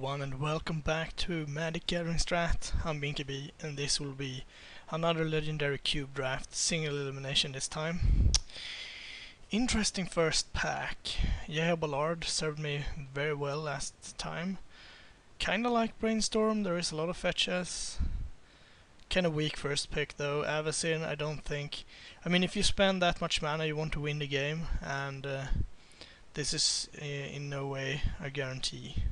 everyone, and welcome back to Magic Gathering Strat. I'm Binkabi, and this will be another legendary cube draft, single elimination this time. Interesting first pack. Ballard served me very well last time. Kinda like Brainstorm, there is a lot of fetches. Kinda weak first pick though. Avacyn, I don't think. I mean, if you spend that much mana, you want to win the game, and this is in no way a guarantee.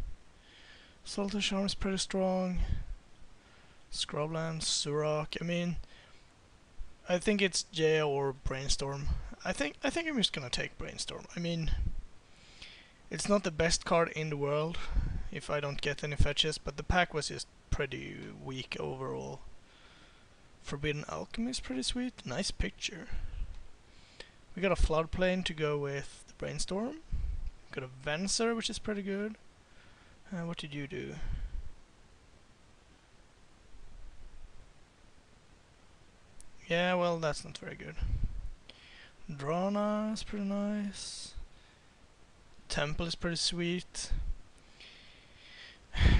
Salty Charm is pretty strong. Scrubland, Surak. I mean, I think it's Jaya or Brainstorm. I think I'm just gonna take Brainstorm. I mean, it's not the best card in the world if I don't get any fetches, but the pack was just pretty weak overall. Forbidden Alchemy is pretty sweet. Nice picture. We got a Floodplain to go with the Brainstorm. Got a Venser, which is pretty good. What did you do? Yeah, well, that's not very good. Drana is pretty nice. Temple is pretty sweet.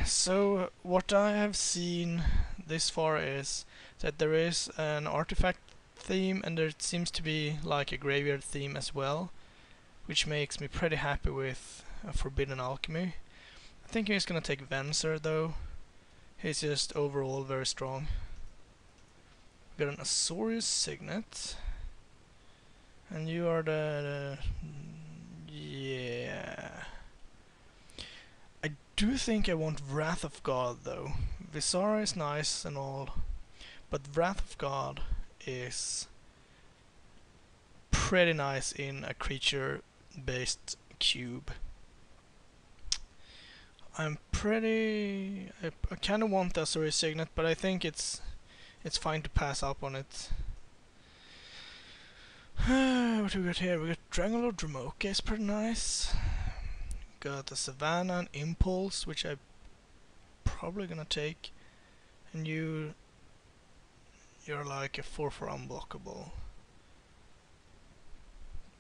So, what I have seen this far is that there is an artifact theme, and there seems to be like a graveyard theme as well, which makes me pretty happy with Forbidden Alchemy. I think he's gonna take Venser though. He's just overall very strong. We got an Azorius Signet. And you are the yeah. I do think I want Wrath of God though. Visara is nice and all, but Wrath of God is pretty nice in a creature based cube. I kinda want the Azorius Signet, but I think it's fine to pass up on it. What do we got here? We got Drangolord Dramoka, is pretty nice. Got the Savannah and Impulse, which I'm probably gonna take. And you're like a 4/4 unblockable.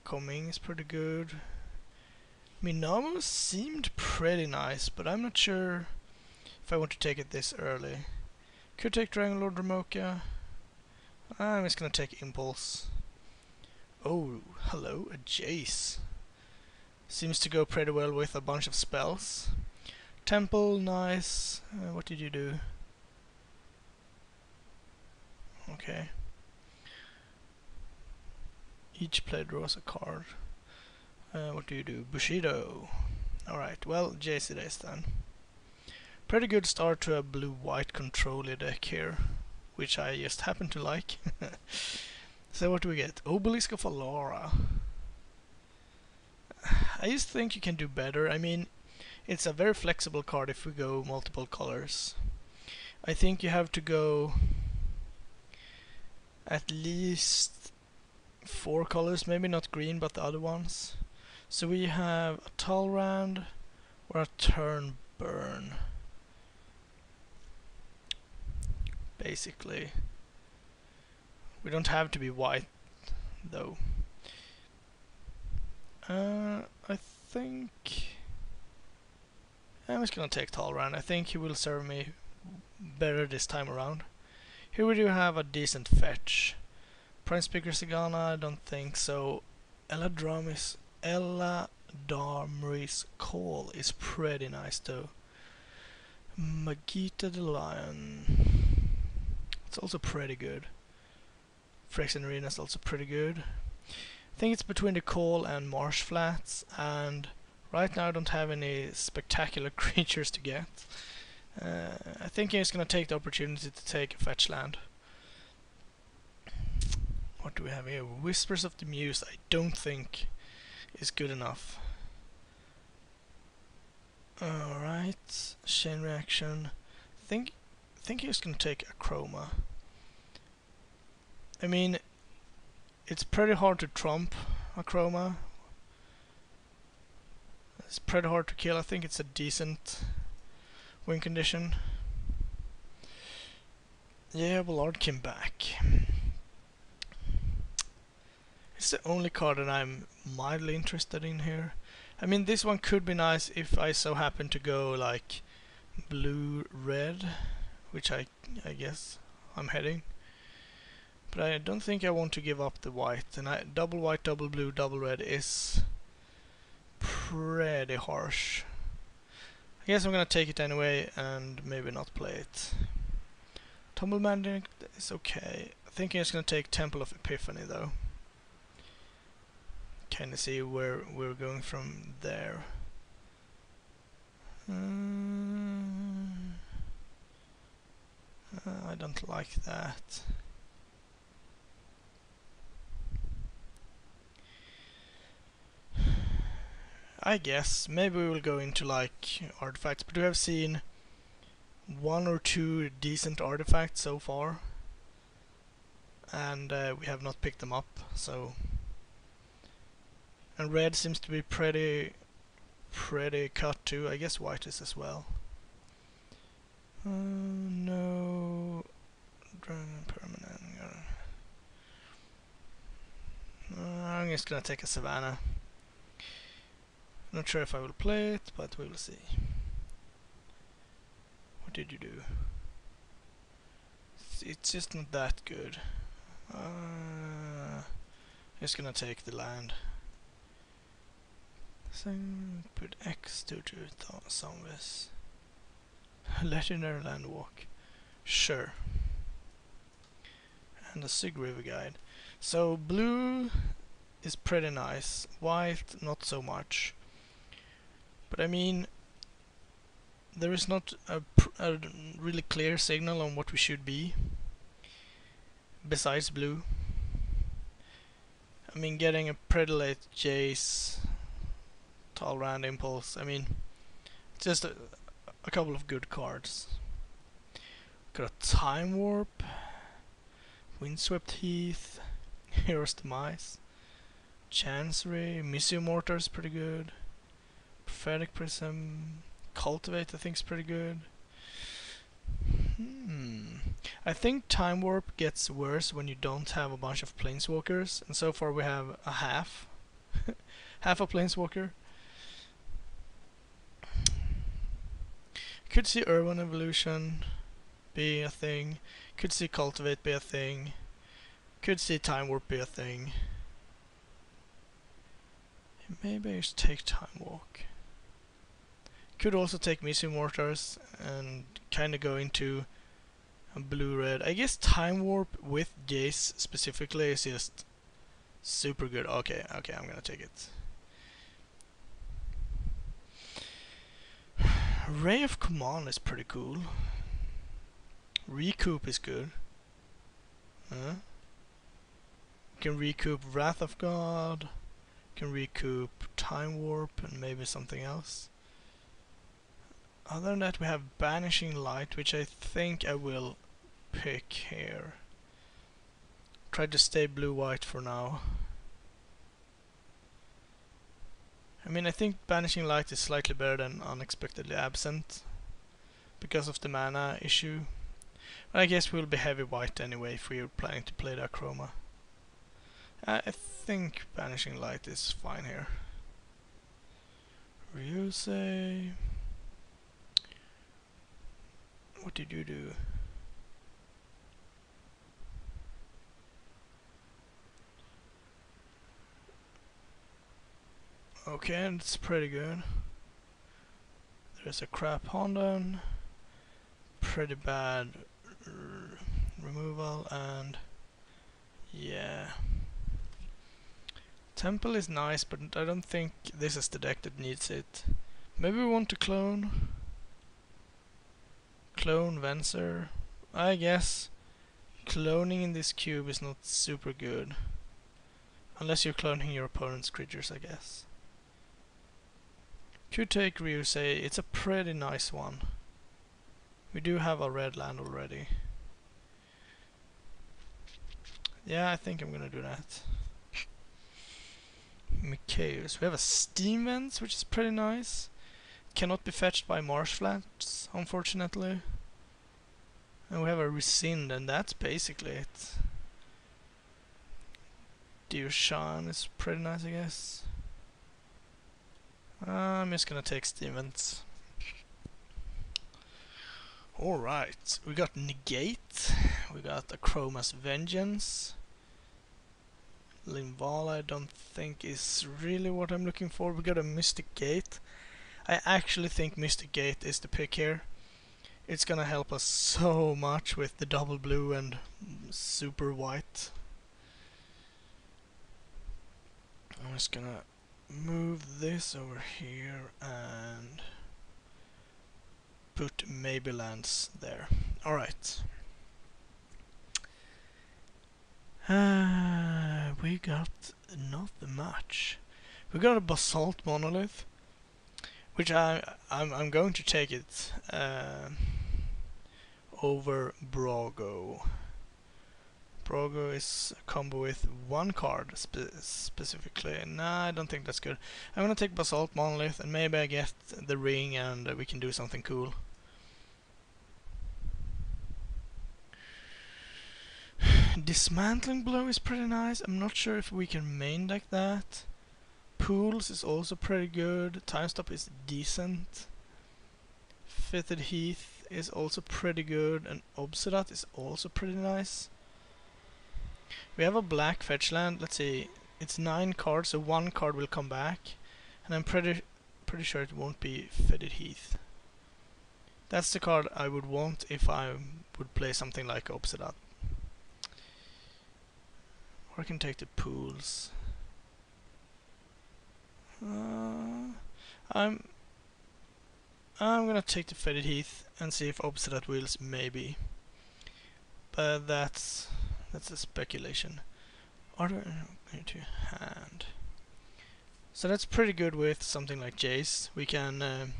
Coming is pretty good. Minamo seemed pretty nice, but I'm not sure if I want to take it this early. Could take Drangolord Dramoka. I'm just gonna take Impulse. Oh, hello, a Jace. Seems to go pretty well with a bunch of spells. Temple, nice. What did you do? Okay. Each player draws a card. What do you do? Bushido. Alright, well, Jace it is then. Pretty good start to a blue-white controller deck here, which I just happen to like. So what do we get? Obelisk of Alara. I just think you can do better. I mean, it's a very flexible card if we go multiple colors. I think you have to go at least 4 colors, maybe not green but the other ones. So we have a Talrand or a Turn Burn. Basically. We don't have to be white though. I think I'm just gonna take Talrand. I think he will serve me better this time around. Here we do have a decent fetch. Prime Speaker Sigana, I don't think so. Eladramri's Call is pretty nice though. Magita the Lion. It's also pretty good. Phyrexian Arena is also pretty good. I think it's between the Call and Marsh Flats, and right now I don't have any spectacular creatures to get. I think I'm just gonna take the opportunity to take a fetch land. What do we have here? Whispers of the Muse, I don't think is good enough. Alright, Chain Reaction. I think I'm just gonna take a Chroma. I mean, it's pretty hard to trump a Chroma. It's pretty hard to kill. I think it's a decent win condition. Yeah, Ballard came back. It's the only card that I'm mildly interested in here. I mean, this one could be nice if I so happen to go like blue red, which I guess I'm heading. But I don't think I want to give up the white, and double white, double blue, double red is pretty harsh. I guess I'm gonna take it anyway and maybe not play it. Tumble Magic is okay. I think I'm just gonna take Temple of Epiphany though. Kinda see where we're going from there. I don't like that. I guess maybe we will go into like artifacts, but we have seen one or two decent artifacts so far, and we have not picked them up. So, and red seems to be pretty cut too. I guess white is as well. No, dragon permanent. I'm just gonna take a Savannah. Not sure if I will play it, but we will see. What did you do? It's just not that good. Just gonna take the land. So put X to zombies. Legendary land walk. Sure. And a Sig River guide. So blue is pretty nice. White not so much. But I mean, there is not a really clear signal on what we should be besides blue. I mean, getting a Predilate, Jace, Talrand Impulse, I mean, it's just a couple of good cards. Got a Time Warp, Windswept Heath, Hero's Demise, Chancery, Missio Mortar is pretty good, Prophetic Prism, Cultivate I think is pretty good. I think Time Warp gets worse when you don't have a bunch of Planeswalkers, and so far we have a half. Half a Planeswalker. Could see Urban Evolution be a thing. Could see Cultivate be a thing. Could see Time Warp be a thing. Maybe I should take Time Walk. Could also take Missing Mortars and kinda go into a blue-red. I guess Time Warp with Jace specifically is just super good. Okay, I'm gonna take it. Ray of Command is pretty cool. Recoup is good. Can recoup Wrath of God. Can recoup Time Warp and maybe something else. Other than that we have Banishing Light, which I think I will pick here. Try to stay blue-white for now. I mean, I think Banishing Light is slightly better than Unexpectedly Absent because of the mana issue. But I guess we'll be heavy white anyway if we're planning to play the Chroma. I think Banishing Light is fine here. Ryusei. What did you do? Okay, it's pretty good. There's a crap Honda, pretty bad removal, and yeah. Temple is nice, but I don't think this is the deck that needs it. Maybe we want to clone. Clone Venser. I guess cloning in this cube is not super good. Unless you're cloning your opponent's creatures, I guess. Could take Ryusei, it's a pretty nice one. We do have a red land already. Yeah, I think I'm gonna do that. Mikaeus. We have a Steam Vents, which is pretty nice. Cannot be fetched by Marsh Flats, unfortunately. And we have a Rescind, and that's basically it. Dioshan is pretty nice, I guess. I'm just gonna take Steam Vents. Alright, we got Negate, we got Chroma's Vengeance. Linvala I don't think is really what I'm looking for. We got a Mystic Gate. I actually think Mystic Gate is the pick here. It's gonna help us so much with the double blue and super white. I'm just gonna move this over here and put maybe lands there. Alright. We got not much. We got a Basalt Monolith, which I'm going to take it over Brago. Brago is a combo with one card specifically. Nah, I don't think that's good. I'm gonna take Basalt Monolith and maybe I get the ring and we can do something cool. Dismantling Blow is pretty nice. I'm not sure if we can main deck that. Pools is also pretty good. Time Stop is decent. Fitted Heath is also pretty good, and Obsidat is also pretty nice. We have a black fetch land. Let's see. It's 9 cards, so 1 card will come back, and I'm pretty sure it won't be Fitted Heath. That's the card I would want if I would play something like Obsidat. Or I can take the pools. I'm gonna take the Faded Heath and see if Obsidat wheels maybe. But that's a speculation. Order to hand. So that's pretty good with something like Jace. We can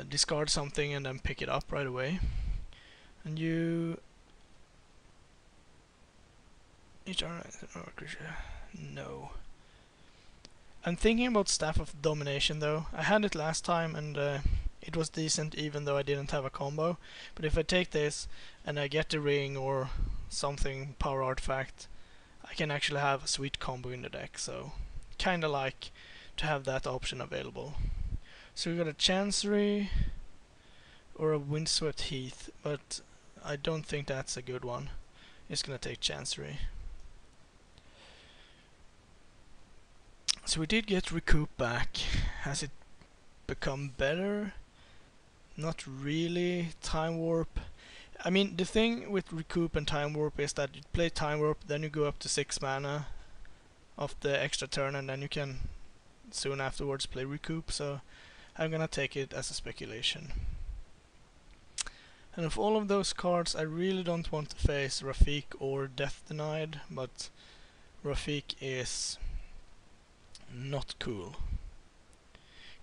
discard something and then pick it up right away. And you each creature. No. I'm thinking about Staff of Domination though. I had it last time and it was decent even though I didn't have a combo. But if I take this and I get the ring or something power artifact, I can actually have a sweet combo in the deck. So kinda like to have that option available. So we got a Chancery or a Windswept Heath, but I don't think that's a good one. It's gonna take Chancery. So we did get Recoup back. Has it become better? Not really. Time Warp. I mean, the thing with Recoup and Time Warp is that you play Time Warp, then you go up to 6 mana of the extra turn, and then you can soon afterwards play Recoup, so I'm gonna take it as a speculation. And of all of those cards, I really don't want to face Rafik or Death Denied, but Rafik is not cool.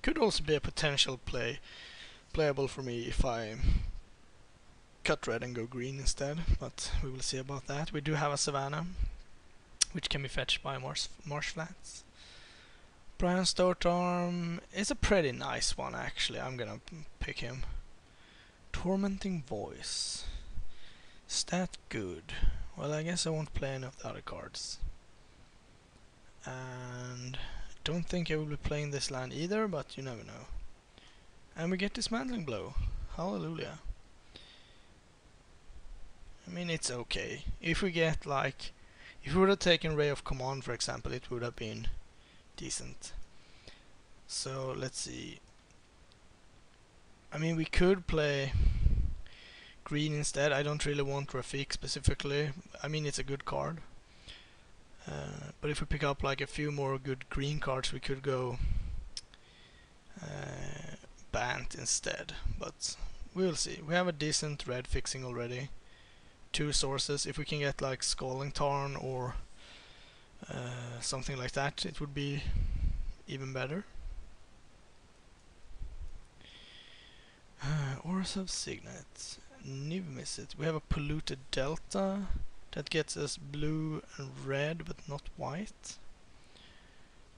Could also be a potential playable for me if I cut red and go green instead, but we will see about that. We do have a Savannah, which can be fetched by Marsh Flats. Brian Storearm is a pretty nice one actually. I'm gonna pick him. Tormenting Voice. Is that good? Well, I guess I won't play any of the other cards. And don't think I will be playing this land either, but you never know. And we get Dismantling Blow. Hallelujah. I mean, it's okay. If we get like, if we would have taken Ray of Command for example, it would have been decent. So let's see. I mean, we could play green instead. I don't really want Rafik specifically. I mean, it's a good card. But if we pick up like a few more good green cards, we could go Bant instead. But we'll see. We have a decent red fixing already. 2 sources. If we can get like Scalding Tarn or something like that, it would be even better. Auras of Signet. Niv-Mizzet. We have a Polluted Delta. That gets us blue and red, but not white.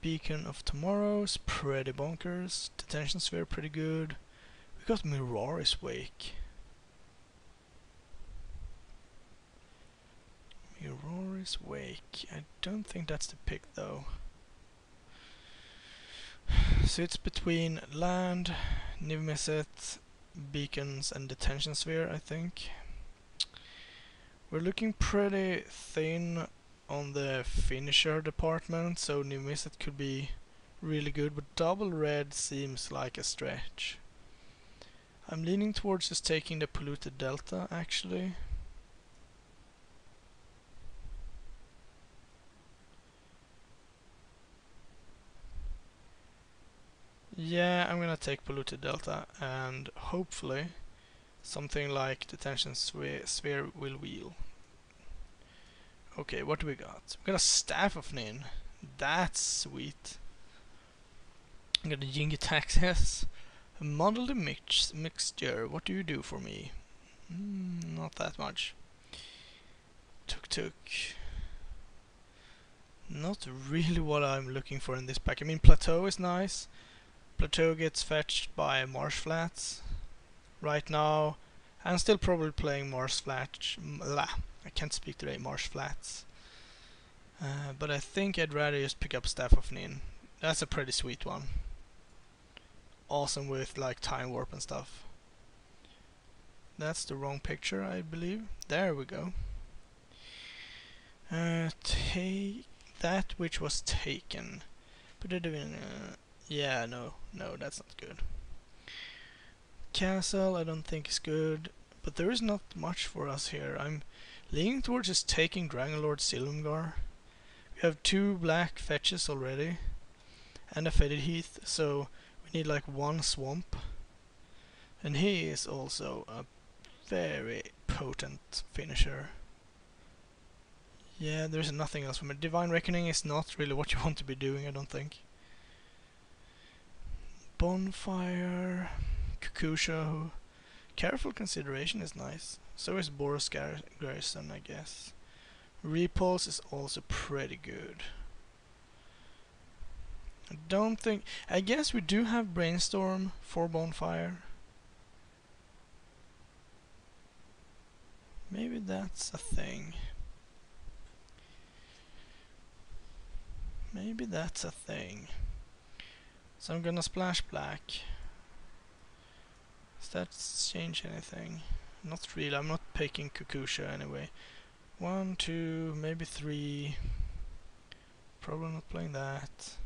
Beacon of Tomorrow's pretty bonkers. Detention Sphere pretty good. We got Mirari's Wake. Mirari's Wake. I don't think that's the pick though. So it's between land, Niv-Mizzet, beacons and detention sphere, I think. We're looking pretty thin on the finisher department, so Nimisset could be really good, but double red seems like a stretch. I'm leaning towards just taking the polluted delta, actually. Yeah, I'm gonna take polluted delta, and hopefully something like detention sphere will wheel. Okay, what do we got? We got a Staff of Nin. That's sweet. I got a Jingy Taxes. A model the mixture. What do you do for me? Not that much. Tuk. Not really what I'm looking for in this pack. I mean, Plateau is nice. Plateau gets fetched by Marsh Flats. Right now, I'm still probably playing Marsh Flats. I can't speak today, Marsh Flats. But I think I'd rather just pick up Staff of Nin. That's a pretty sweet one. Awesome with like time warp and stuff. That's the wrong picture, I believe. There we go. Take that which was taken. Put it in. Yeah, no, that's not good. Castle, I don't think is good, but there is not much for us here. I'm leaning towards just taking Dragonlord Silumgar. We have 2 black fetches already, and a Faded Heath, so we need like 1 swamp. And he is also a very potent finisher. Yeah, there's nothing else from it. Divine Reckoning is not really what you want to be doing, I don't think. Bonfire, Kukusha. Careful Consideration is nice. So is Boros Garrison, I guess. Repulse is also pretty good. I don't think... I guess we do have Brainstorm for Bonfire. Maybe that's a thing. Maybe that's a thing. So I'm gonna splash black. Does that change anything? Not really, I'm not picking Kukusha anyway. 1, 2, maybe 3. Probably not playing that.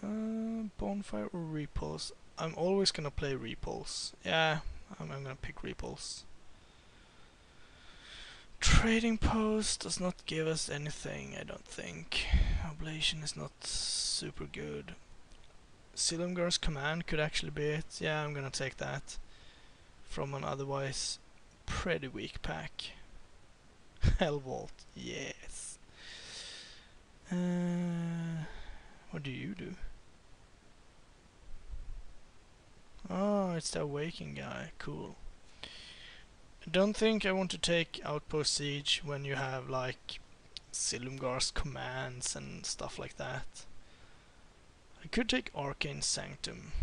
Bonfire or Repulse? I'm always gonna play Repulse. Yeah, I'm gonna pick Repulse. Trading Post does not give us anything, I don't think. Oblation is not super good. Silumgar's Command could actually be it. Yeah, I'm gonna take that. From an otherwise pretty weak pack. Hellvault, yes. What do you do? Oh, it's the Awaken guy. Cool. I don't think I want to take Outpost Siege when you have like Silumgar's commands and stuff like that. I could take Arcane Sanctum.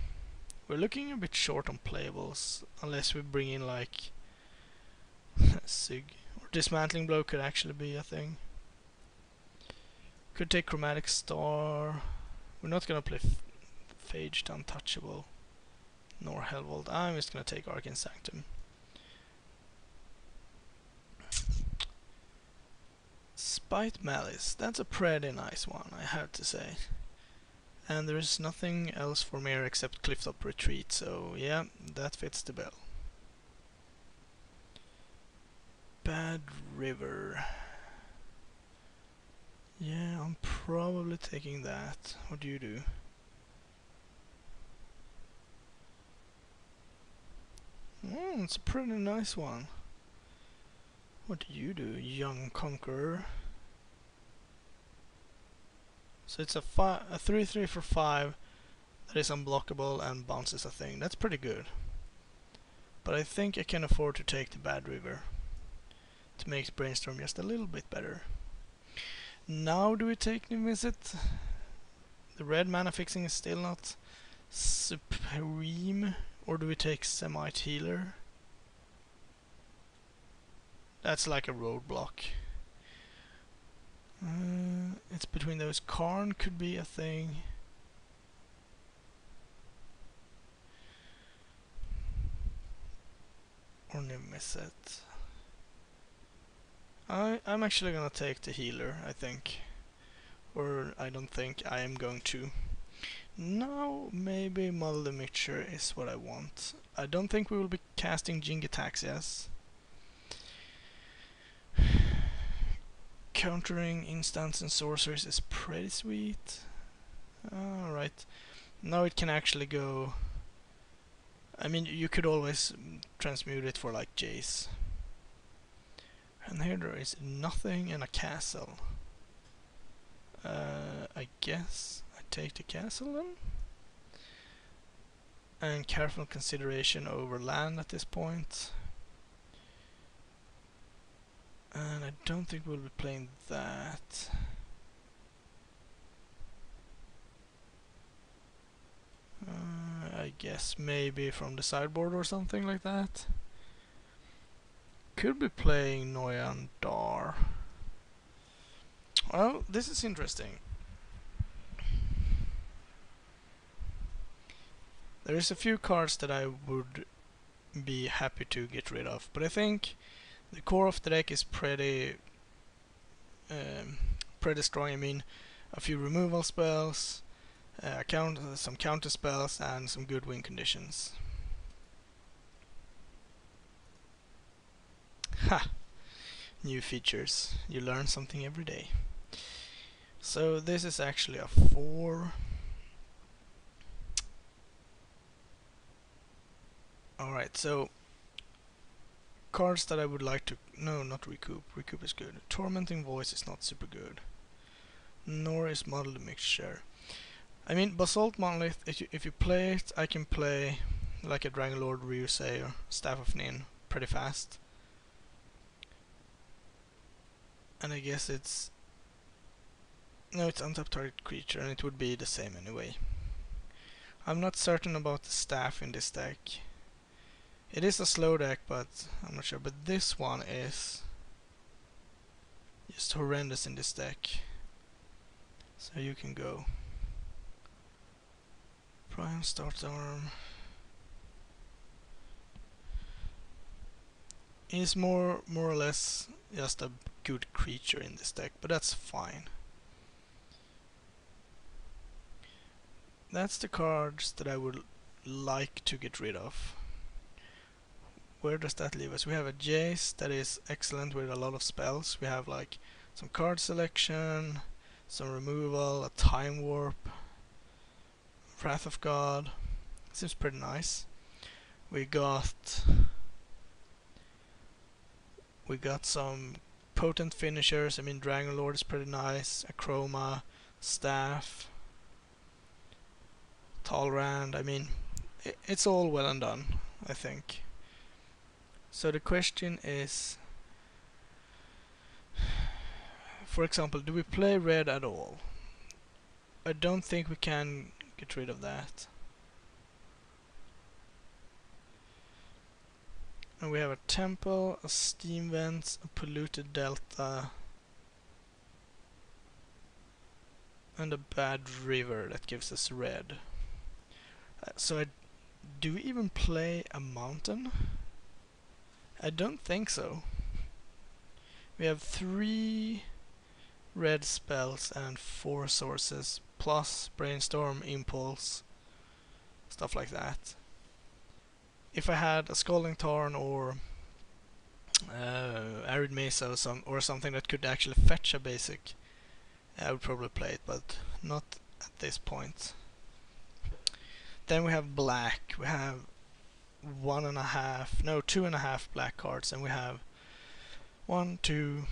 We're looking a bit short on playables, unless we bring in like Sig. Or Dismantling Blow could actually be a thing. Could take Chromatic Star. We're not gonna play Phaged Untouchable, nor Hellvault. I'm just gonna take Arcane Sanctum. Spite Malice, that's a pretty nice one, I have to say. And there's nothing else for me here except Clifftop Retreat, so yeah, that fits the bill. Bad River. Yeah, I'm probably taking that. What do you do? It's a pretty nice one. What do you do, Young Conqueror? So it's a 3/3 for 5 that is unblockable and bounces a thing. That's pretty good. But I think I can afford to take the Bad River to make Brainstorm just a little bit better. Now do we take New Visit? The red mana fixing is still not supreme. Or do we take Semite Healer? That's like a roadblock. It's between those. Karn could be a thing. or never miss it. I'm actually gonna take the healer, I think. Or I don't think I am going to. Now maybe Model the Mixture is what I want. I don't think we will be casting Jingataxias. Countering instants and sorceries is pretty sweet. Alright. Now it can actually go... I mean, you could always transmute it for like Jace. And here there is nothing and a castle. I guess I take the castle then? And careful consideration over land at this point. And I don't think we'll be playing that. I guess maybe from the sideboard or something like that. Could be playing Noyan Dar. Well, this is interesting. There is a few cards that I would be happy to get rid of, but I think the core of the deck is pretty strong. I mean, a few removal spells, some counter spells, and some good win conditions. Ha! New features. You learn something every day. So this is actually a 4. Alright, so cards that I would like to... No, not Recoup. Recoup is good. Tormenting Voice is not super good. Nor is Model the Mixture. I mean, Basalt Monolith, if you play it, I can play like a Dragon Lord, Ryusei, or Staff of Nin pretty fast. And I guess it's... No, it's untapped target creature, and it would be the same anyway. I'm not certain about the staff in this deck. It is a slow deck, but I'm not sure. But this one is just horrendous in this deck. So you can go Prime Start Arm. Is more or less just a good creature in this deck, but that's fine. That's the cards that I would like to get rid of. Where does that leave us? We have a Jace that is excellent with a lot of spells. We have like some card selection, some removal, a Time Warp, Wrath of God. Seems pretty nice. We got some potent finishers. I mean, Dragon Lord is pretty nice. Acroma, Staff, Talrand. I mean, it's all well and done, I think. So the question is, for example, do we play red at all? I don't think we can get rid of that. And we have a Temple, a Steam Vents, a Polluted Delta, and a Bad River that gives us red. So do we even play a Mountain? I don't think so. We have 3 red spells and 4 sources, plus Brainstorm, Impulse, stuff like that. If I had a Scalding Tarn or Arid Mesa or something that could actually fetch a basic, I would probably play it, but not at this point. Then we have black. We have 2.5 black cards, and we have 1, 2,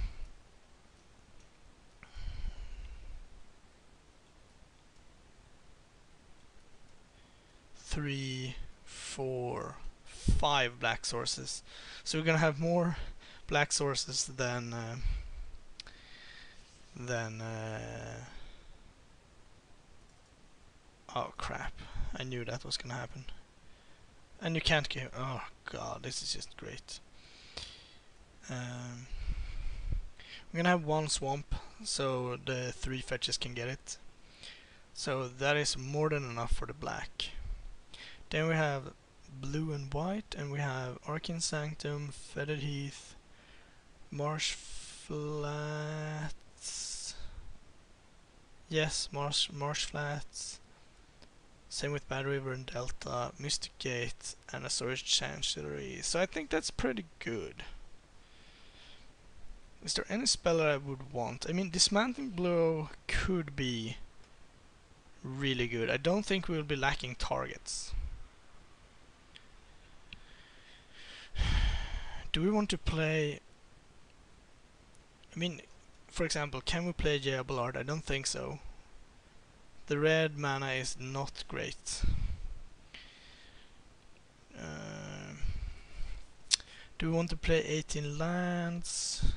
3, 4, 5 black sources. So we're gonna have more black sources than oh crap, I knew that was gonna happen. And you can't get... Oh god, this is just great. We're gonna have 1 swamp, so the 3 fetches can get it. So that is more than enough for the black. Then we have blue and white, and we have Arcane Sanctum, Feathered Heath, Marsh Flats. Yes, Marsh Flats. Same with Bad River and Delta, Mystic Gate, and a Storage Chancellery. So I think that's pretty good. Is there any spell that I would want? I mean, Dismantling Blow could be really good. I don't think we'll be lacking targets. Do we want to play... I mean, for example, can we play Jaya Ballard? I don't think so. The red mana is not great. Do we want to play 18 lands?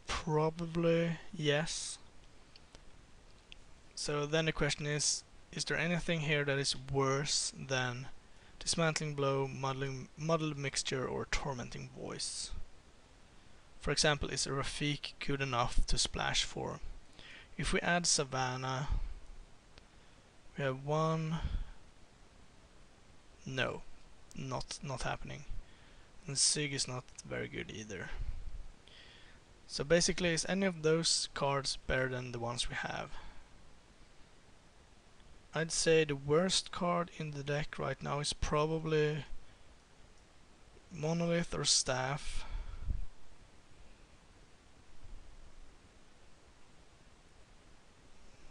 Probably yes. So then the question is there anything here that is worse than Dismantling Blow, Muddled Mixture, or Tormenting Voice? For example, is Rafiq good enough to splash for? If we add Savannah, we have one. No, not happening. And Sig is not very good either. So basically, is any of those cards better than the ones we have? I'd say the worst card in the deck right now is probably Monolith or Staff.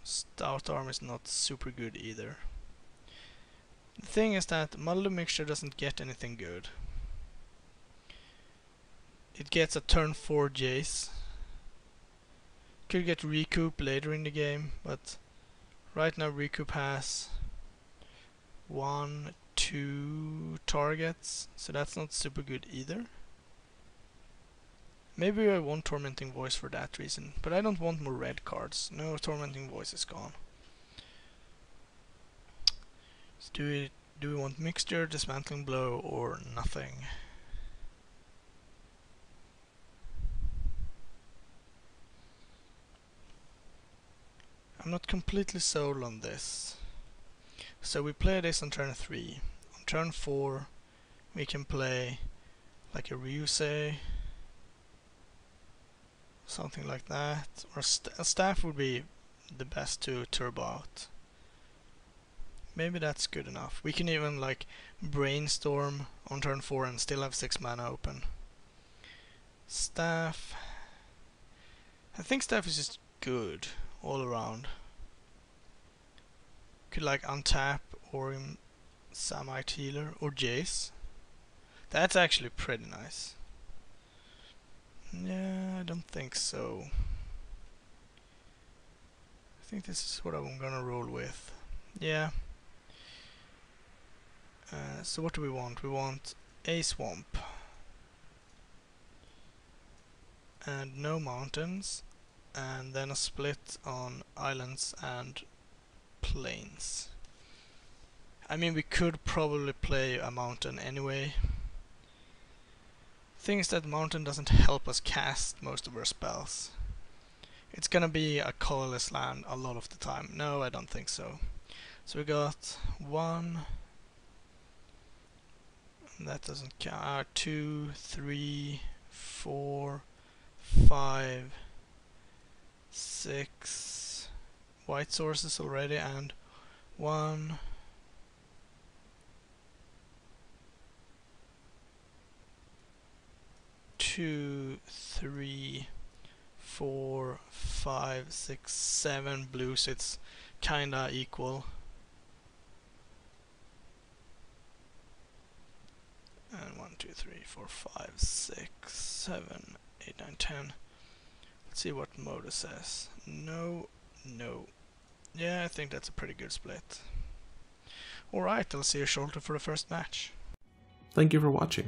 Stout Arm is not super good either. The thing is that Muddled Mixture doesn't get anything good. It gets a turn 4 Jace. Could get Recoup later in the game, but right now Recoup has 1, 2 targets, so that's not super good either. Maybe I want Tormenting Voice for that reason, but I don't want more red cards. No, Tormenting Voice is gone. So do we want Mixture, Dismantling Blow, or nothing? I'm not completely sold on this. So we play this on turn 3. On turn 4 we can play like a Ryusei, something like that, or a Staff would be the best to turbo out. Maybe that's good enough. We can even like Brainstorm on turn 4 and still have 6 mana open. Staff, I think Staff is just good all around. Could like untap or Samite Healer or Jace. That's actually pretty nice. Yeah, I don't think so. I think this is what I'm gonna roll with. Yeah. So what do we want? We want a swamp. And no mountains. And then a split on islands and plains. I mean, we could probably play a mountain anyway. Thing is that mountain doesn't help us cast most of our spells. It's gonna be a colorless land a lot of the time. No, I don't think so. So we got 1. That doesn't count. 2, 3, 4, 5, 6 white sources already, and 1, 2, 3, 4, 5, 6, 7 blues. It's kinda equal. And 1, 2, 3, 4, 5, 6, 7, 8, 9, 10. Let's see what Moda says. No, no. Yeah, I think that's a pretty good split. Alright, I'll see you shortly for the first match. Thank you for watching.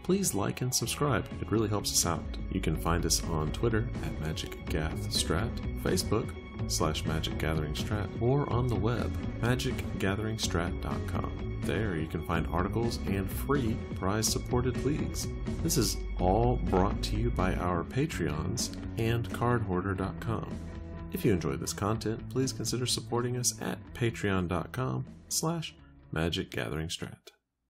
Please like and subscribe, it really helps us out. You can find us on Twitter at MagicGathStrat, Facebook /MagicGatheringStrat, or on the web, magicgatheringstrat.com. There you can find articles and free prize-supported leagues. This is all brought to you by our Patreons and cardhoarder.com. If you enjoy this content, please consider supporting us at patreon.com/ Magic Gathering Strat.